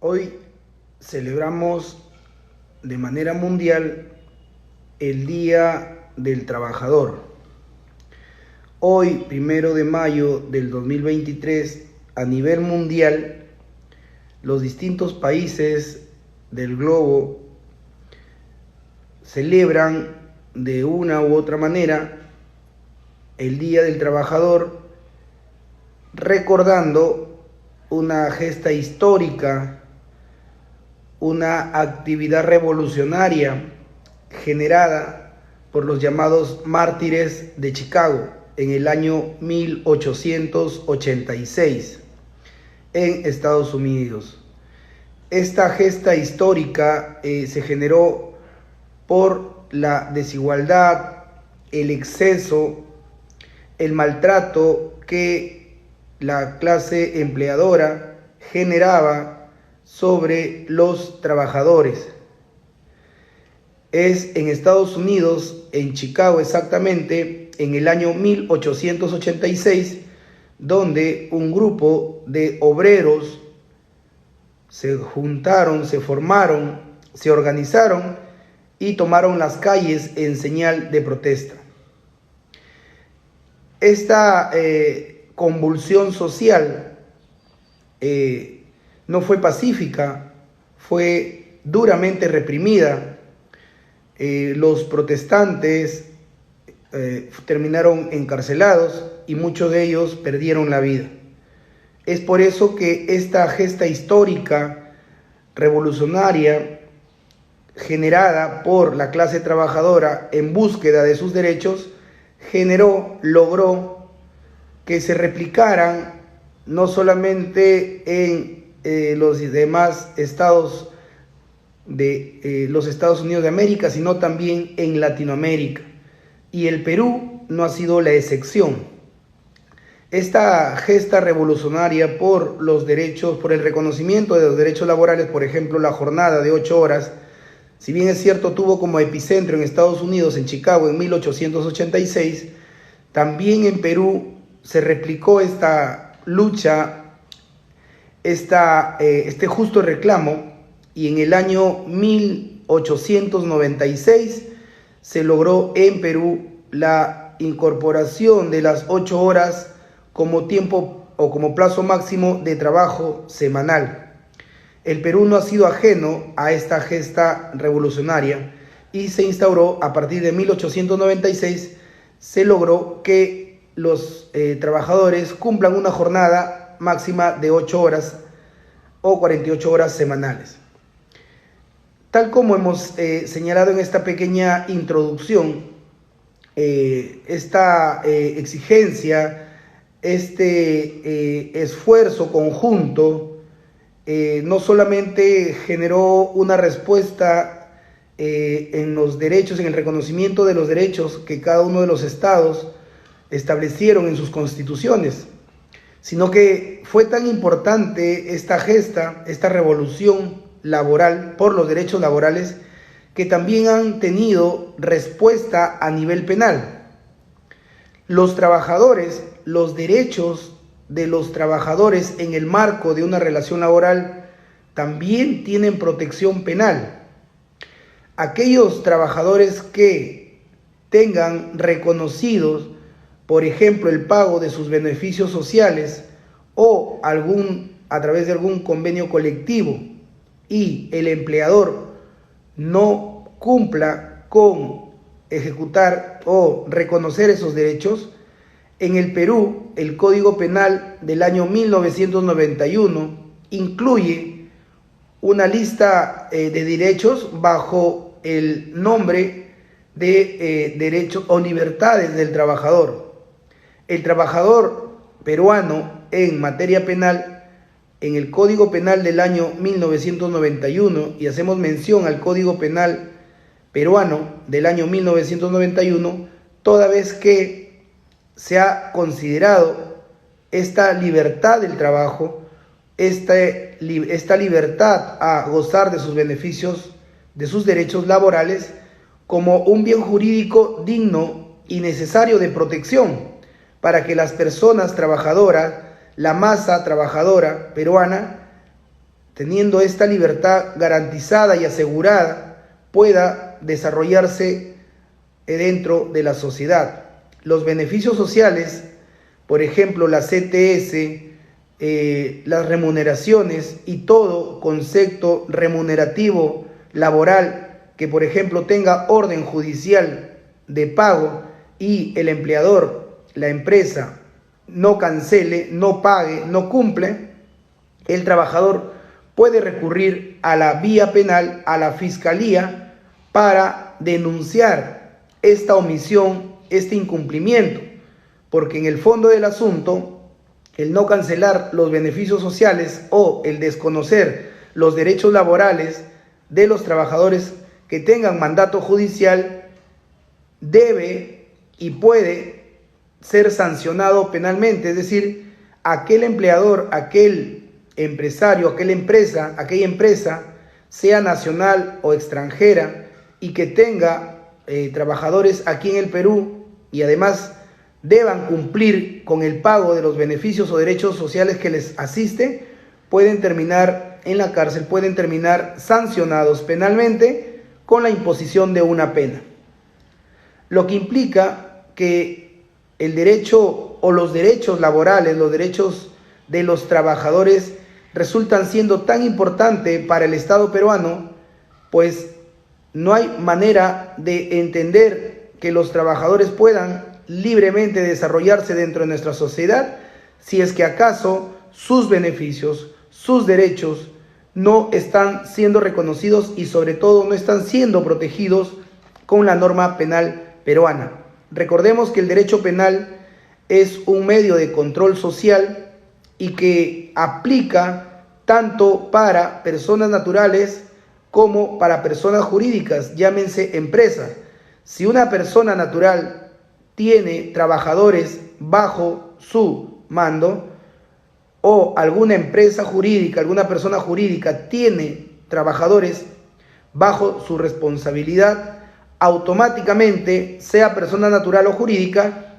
Hoy celebramos de manera mundial el Día del Trabajador. Hoy, 1 de mayo del 2023, a nivel mundial, los distintos países del globo celebran de una u otra manera el Día del Trabajador, recordando una gesta histórica, una actividad revolucionaria generada por los llamados mártires de Chicago en el año 1886 en Estados Unidos. Esta gesta histórica se generó por la desigualdad, el exceso, el maltrato que la clase empleadora generaba sobre los trabajadores. Es en Estados Unidos, en Chicago exactamente, en el año 1886, donde un grupo de obreros se juntaron, se formaron, se organizaron y tomaron las calles en señal de protesta. Esta convulsión social no fue pacífica, fue duramente reprimida. Los protestantes terminaron encarcelados y muchos de ellos perdieron la vida. Es por eso que esta gesta histórica, revolucionaria, generada por la clase trabajadora en búsqueda de sus derechos, logró que se replicaran no solamente en los demás estados de los Estados Unidos de América, sino también en Latinoamérica. Y el Perú no ha sido la excepción. Esta gesta revolucionaria por los derechos, por el reconocimiento de los derechos laborales, por ejemplo, la jornada de 8 horas, si bien es cierto, tuvo como epicentro en Estados Unidos, en Chicago, en 1886, también en Perú se replicó esta lucha, este justo reclamo, y en el año 1896 se logró en Perú la incorporación de las 8 horas como tiempo o como plazo máximo de trabajo semanal. El Perú no ha sido ajeno a esta gesta revolucionaria y se instauró a partir de 1896, se logró que los trabajadores cumplan una jornada máxima de 8 horas o 48 horas semanales. Tal como hemos señalado en esta pequeña introducción, esta exigencia, este esfuerzo conjunto, no solamente generó una respuesta en los derechos, en el reconocimiento de los derechos que cada uno de los estados establecieron en sus constituciones, sino que fue tan importante esta gesta, esta revolución laboral por los derechos laborales, que también han tenido respuesta a nivel penal. Los trabajadores, los derechos de los trabajadores en el marco de una relación laboral también tienen protección penal. Aquellos trabajadores que tengan reconocidos, por ejemplo, el pago de sus beneficios sociales o a través de algún convenio colectivo, y el empleador no cumpla con ejecutar o reconocer esos derechos, en el Perú el Código Penal del año 1991 incluye una lista de derechos bajo el nombre de derechos o libertades del trabajador. El trabajador peruano en materia penal, en el Código Penal del año 1991, y hacemos mención al Código Penal peruano del año 1991, toda vez que se ha considerado esta libertad del trabajo, esta libertad a gozar de sus beneficios, de sus derechos laborales, como un bien jurídico digno y necesario de protección para que las personas trabajadoras, la masa trabajadora peruana, teniendo esta libertad garantizada y asegurada, pueda desarrollarse dentro de la sociedad. Los beneficios sociales, por ejemplo, la CTS, las remuneraciones y todo concepto remunerativo laboral que, por ejemplo, tenga orden judicial de pago y el empleador, la empresa, no cancele, no pague, no cumple, el trabajador puede recurrir a la vía penal, a la fiscalía, para denunciar esta omisión, este incumplimiento, porque en el fondo del asunto, el no cancelar los beneficios sociales o el desconocer los derechos laborales de los trabajadores que tengan mandato judicial debe y puede ser sancionado penalmente, es decir, aquel empleador, aquel empresario, aquella empresa, sea nacional o extranjera y que tenga trabajadores aquí en el Perú y además deban cumplir con el pago de los beneficios o derechos sociales que les asiste, pueden terminar en la cárcel, pueden terminar sancionados penalmente con la imposición de una pena. Lo que implica que el derecho o los derechos laborales, los derechos de los trabajadores resultan siendo tan importantes para el Estado peruano, pues no hay manera de entender que los trabajadores puedan libremente desarrollarse dentro de nuestra sociedad si es que acaso sus beneficios, sus derechos no están siendo reconocidos y sobre todo no están siendo protegidos con la norma penal peruana. Recordemos que el derecho penal es un medio de control social y que aplica tanto para personas naturales como para personas jurídicas, llámense empresas. Si una persona natural tiene trabajadores bajo su mando o alguna empresa jurídica, alguna persona jurídica tiene trabajadores bajo su responsabilidad, automáticamente, sea persona natural o jurídica,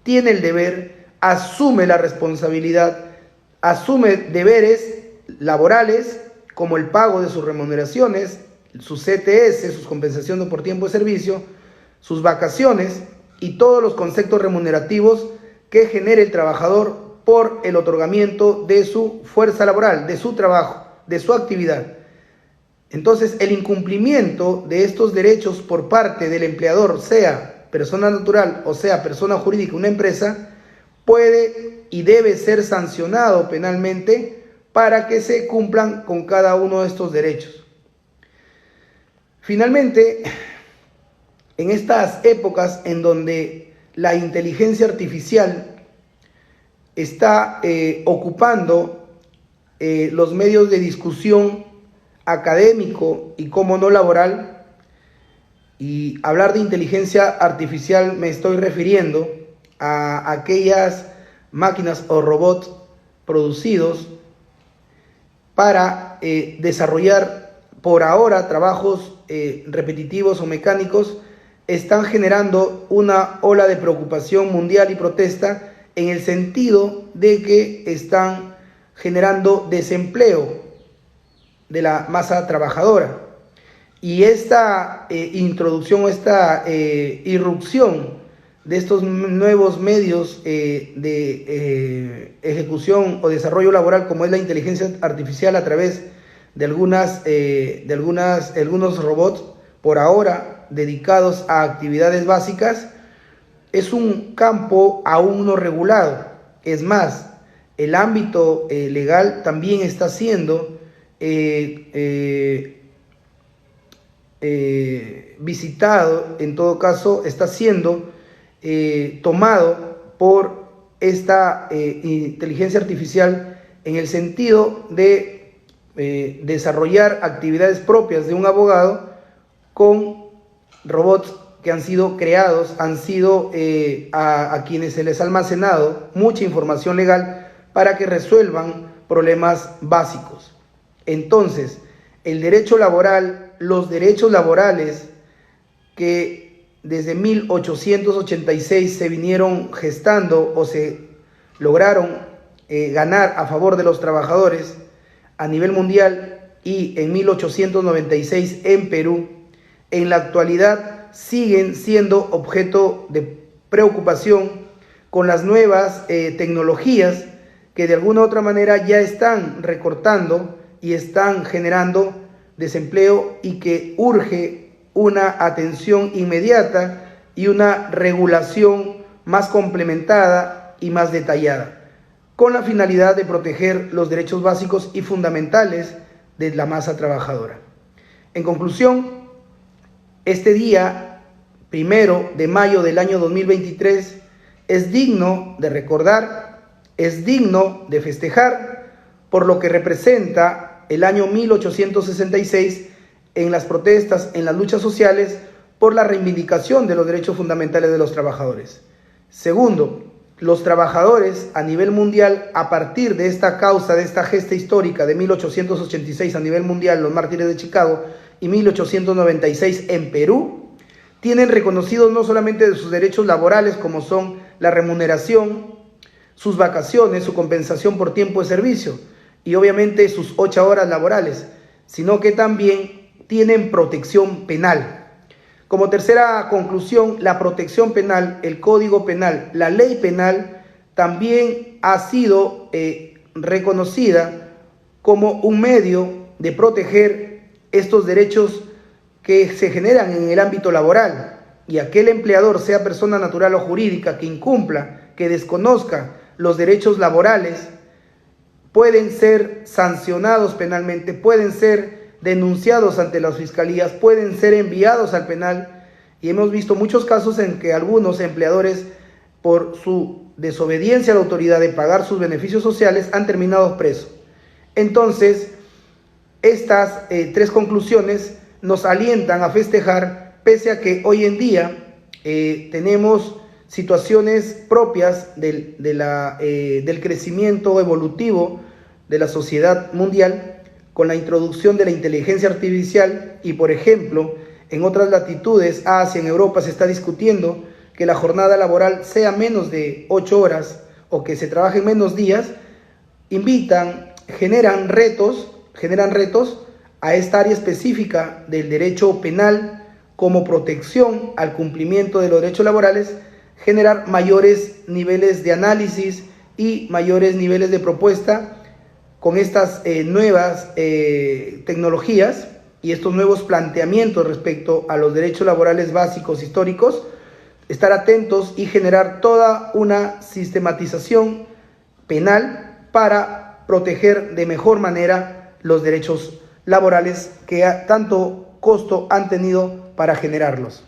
tiene el deber, asume la responsabilidad, asume deberes laborales como el pago de sus remuneraciones, sus CTS, sus compensaciones por tiempo de servicio, sus vacaciones y todos los conceptos remunerativos que genere el trabajador por el otorgamiento de su fuerza laboral, de su trabajo, de su actividad. Entonces, el incumplimiento de estos derechos por parte del empleador, sea persona natural o sea persona jurídica, una empresa, puede y debe ser sancionado penalmente para que se cumplan con cada uno de estos derechos. Finalmente, en estas épocas en donde la inteligencia artificial está ocupando los medios de discusión académico y como no laboral, y hablar de inteligencia artificial me estoy refiriendo a aquellas máquinas o robots producidos para desarrollar por ahora trabajos repetitivos o mecánicos, están generando una ola de preocupación mundial y protesta en el sentido de que están generando desempleo de la masa trabajadora. Y esta introducción o esta irrupción de estos nuevos medios de ejecución o desarrollo laboral, como es la inteligencia artificial a través de algunos robots, por ahora dedicados a actividades básicas, es un campo aún no regulado. Es más, el ámbito legal también está siendo visitado, en todo caso, está siendo tomado por esta inteligencia artificial en el sentido de desarrollar actividades propias de un abogado con robots que han sido creados, han sido a quienes se les ha almacenado mucha información legal para que resuelvan problemas básicos. Entonces, el derecho laboral, los derechos laborales que desde 1886 se vinieron gestando o se lograron ganar a favor de los trabajadores, a nivel mundial y en 1896 en Perú, en la actualidad siguen siendo objeto de preocupación con las nuevas tecnologías que de alguna u otra manera ya están recortando y están generando desempleo y que urge una atención inmediata y una regulación más complementada y más detallada, con la finalidad de proteger los derechos básicos y fundamentales de la masa trabajadora. En conclusión, este día, 1 de mayo del año 2023, es digno de recordar, es digno de festejar por lo que representa el año 1866 en las protestas, en las luchas sociales por la reivindicación de los derechos fundamentales de los trabajadores. Segundo, los trabajadores a nivel mundial, a partir de esta causa, de esta gesta histórica de 1886 a nivel mundial, los mártires de Chicago, y 1896 en Perú, tienen reconocidos no solamente de sus derechos laborales, como son la remuneración, sus vacaciones, su compensación por tiempo de servicio y obviamente sus 8 horas laborales, sino que también tienen protección penal. Como tercera conclusión, la protección penal, el Código Penal, la ley penal, también ha sido reconocida como un medio de proteger estos derechos que se generan en el ámbito laboral, y aquel empleador, sea persona natural o jurídica, que incumpla, que desconozca los derechos laborales, pueden ser sancionados penalmente, pueden ser denunciados ante las fiscalías, pueden ser enviados al penal, y hemos visto muchos casos en que algunos empleadores, por su desobediencia a la autoridad de pagar sus beneficios sociales, han terminado presos. Entonces, estas 3 conclusiones nos alientan a festejar, pese a que hoy en día tenemos situaciones propias del crecimiento evolutivo de la sociedad mundial, con la introducción de la inteligencia artificial y, por ejemplo, en otras latitudes, Asia, en Europa, se está discutiendo que la jornada laboral sea menos de 8 horas o que se trabaje en menos días. Generan retos a esta área específica del derecho penal como protección al cumplimiento de los derechos laborales, generar mayores niveles de análisis y mayores niveles de propuesta con estas nuevas tecnologías y estos nuevos planteamientos respecto a los derechos laborales básicos históricos. Estar atentos y generar toda una sistematización penal para proteger de mejor manera los derechos laborales que tanto costo han tenido para generarlos.